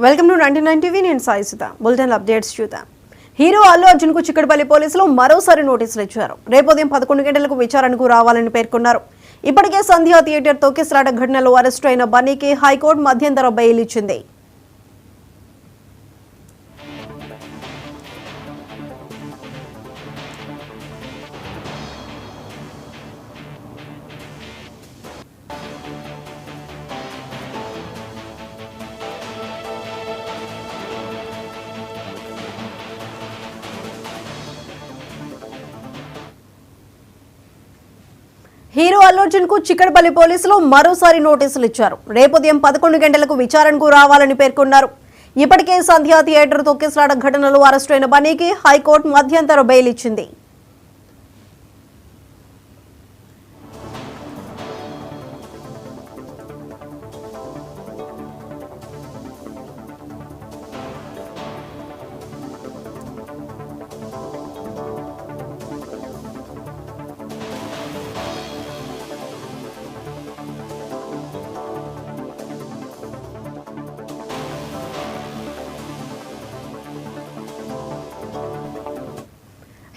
Welcome to 99 TV. నేను Sai Sudha. Bulletin updates చూద్దాం. Hero Allu Arjun కు చిక్కడపల్లి పోలీసులు మరోసారి నోటీసులు ఇచ్చారు. రేపు ఉదయం 11 గంటలకు విచారణకు రావాలని పేర్కొన్నారు. ఇప్పటికే సంధ్యా థియేటర్ తొక్కిసలాట ఘటనలో అరెస్టు అయిన బన్నీకి హైకోర్టు మధ్యంతర బెయిల్ ఇచ్చింది. హీరో అల్లు అర్జున్ కు చిక్కడపల్లి పోలీసులు మరోసారి నోటీసులు ఇచ్చారు. రేపు ఉదయం 11 గంటలకు విచారణకు రావాలని పేర్కొన్నారు. ఇప్పటికే సంధ్యా థియేటర్ తొక్కిసలాట ఘటనలో అరెస్టు అయిన బన్నీకి హైకోర్టు మధ్యంతర బెయిల్ ఇచ్చింది.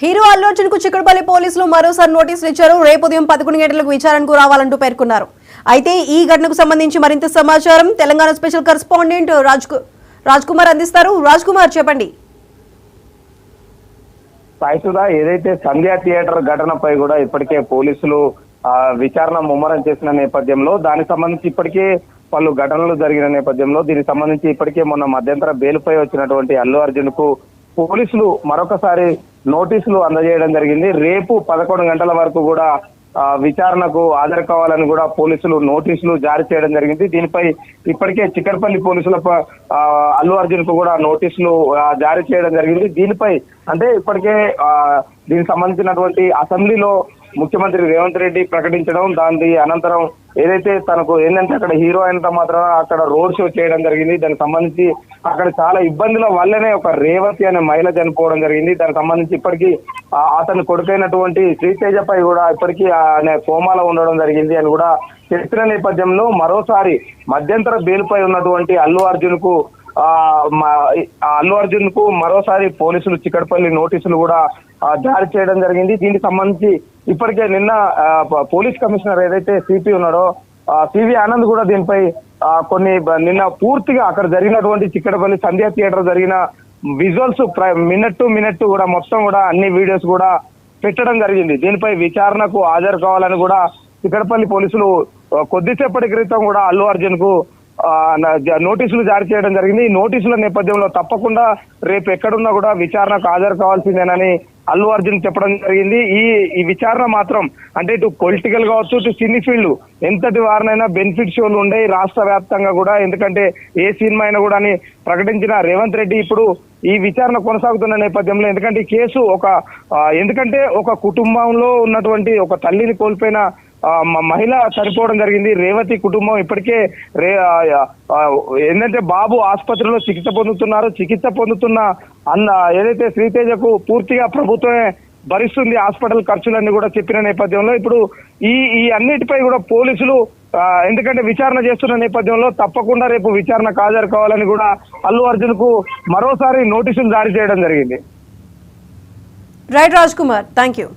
హీరో అల్లు అర్జున్ కు చిక్కడపల్లి పోలీసులు మరోసారి నోటీసులు ఇచ్చారు. రేపు ఉదయం 11 గంటలకు విచారణకు రావాలంటూ పేర్కొన్నారు. అయితే ఈ ఘటనకు సంబంధించి మరింత సమాచారం తెలంగాణ స్పెషల్ కరెస్పాండెంట్ రాజ్ కుమార్ అందిస్తారు. రాజ్ కుమార్, చెప్పండి. సాయిసుదా, ఏదైతే సంధ్యా థియేటర్ ఘటనపై కూడా ఇప్పటికే పోలీసులు విచారణ ముమ్మరం చేసిన నేపథ్యంలో దానికి సంబంధించి ఇప్పటికే పలు ఘటనలు జరిగిన నేపథ్యంలో దీనికి సంబంధించి ఇప్పటికే మొన్న మధ్యంతర బెయిల్పై వచ్చినటువంటి అల్లు అర్జున్ కు పోలీసులు మరొకసారి నోటీసులు అందజేయడం జరిగింది. రేపు 11 గంటల వరకు కూడా విచారణకు హాజరు కావాలని కూడా పోలీసులు నోటీసులు జారీ చేయడం జరిగింది. దీనిపై ఇప్పటికే చిక్కడపల్లి పోలీసుల అల్లు అర్జున్ కు కూడా నోటీసులు జారీ చేయడం జరిగింది. దీనిపై అంటే ఇప్పటికే దీనికి సంబంధించినటువంటి అసెంబ్లీలో ముఖ్యమంత్రి రేవంత్ రెడ్డి ప్రకటించడం, దాని అనంతరం ఏదైతే తనకు ఏంటంటే అక్కడ హీరో అయినంత మాత్రం అక్కడ రోడ్ షో చేయడం జరిగింది. దానికి సంబంధించి అక్కడ చాలా ఇబ్బందుల వల్లనే ఒక రేవతి అనే మహిళ చనిపోవడం జరిగింది. దానికి సంబంధించి ఇప్పటికీ అతని కొడుకైనటువంటి శ్రీతేజపై కూడా ఇప్పటికీ ఆయన కోమాలో ఉండడం జరిగింది అని కూడా చెప్పిన నేపథ్యంలో మరోసారి మధ్యంతర బెయిల్పై ఉన్నటువంటి అల్లు అర్జున్ కు మరోసారి పోలీసులు చిక్కడపల్లి నోటీసులు కూడా జారీ చేయడం జరిగింది. దీనికి సంబంధించి ఇప్పటికే నిన్న పోలీస్ కమిషనర్ ఏదైతే సిపి ఉన్నాడో సివి ఆనంద్ కూడా దీనిపై నిన్న పూర్తిగా అక్కడ జరిగినటువంటి చిక్కడపల్లి సంధ్యా థియేటర్ జరిగిన విజువల్స్ మినిట్ టు మినిట్ కూడా మొత్తం కూడా అన్ని వీడియోస్ కూడా పెట్టడం జరిగింది. దీనిపై విచారణకు హాజరు కావాలని కూడా చిక్కడపల్లి పోలీసులు కొద్దిసేపటి క్రితం కూడా అల్లు అర్జున్ కు నోటీసులు జారీ చేయడం జరిగింది. ఈ నోటీసుల నేపథ్యంలో తప్పకుండా రేపు ఎక్కడున్నా కూడా విచారణకు హాజరు కావాల్సిందేనని అల్లు అర్జున్ చెప్పడం జరిగింది. ఈ విచారణ మాత్రం అంటే ఇటు పొలిటికల్ కావచ్చు, ఇటు సినీ ఫీల్డ్ ఎంతటి వారినైనా బెనిఫిట్ షోలు ఉండే రాష్ట్ర వ్యాప్తంగా కూడా, ఎందుకంటే ఏ సినిమా అయినా కూడా అని ప్రకటించిన రేవంత్ రెడ్డి ఇప్పుడు ఈ విచారణ కొనసాగుతున్న నేపథ్యంలో ఎందుకంటే ఈ కేసు ఎందుకంటే ఒక కుటుంబంలో ఉన్నటువంటి ఒక తల్లిని కోల్పోయిన మహిళ చనిపోవడం జరిగింది. రేవతి కుటుంబం ఇప్పటికే ఏంటంటే బాబు ఆసుపత్రిలో చికిత్స పొందుతున్న ఏదైతే శ్రీతేజకు పూర్తిగా ప్రభుత్వమే భరిస్తుంది హాస్పిటల్ ఖర్చులన్నీ కూడా చెప్పిన నేపథ్యంలో ఇప్పుడు ఈ అన్నిటిపై కూడా పోలీసులు ఎందుకంటే విచారణ చేస్తున్న నేపథ్యంలో తప్పకుండా రేపు విచారణకు హాజరు కావాలని కూడా అల్లు అర్జున్ కు మరోసారి నోటీసులు జారీ చేయడం జరిగింది. Right Raj Kumar, thank you.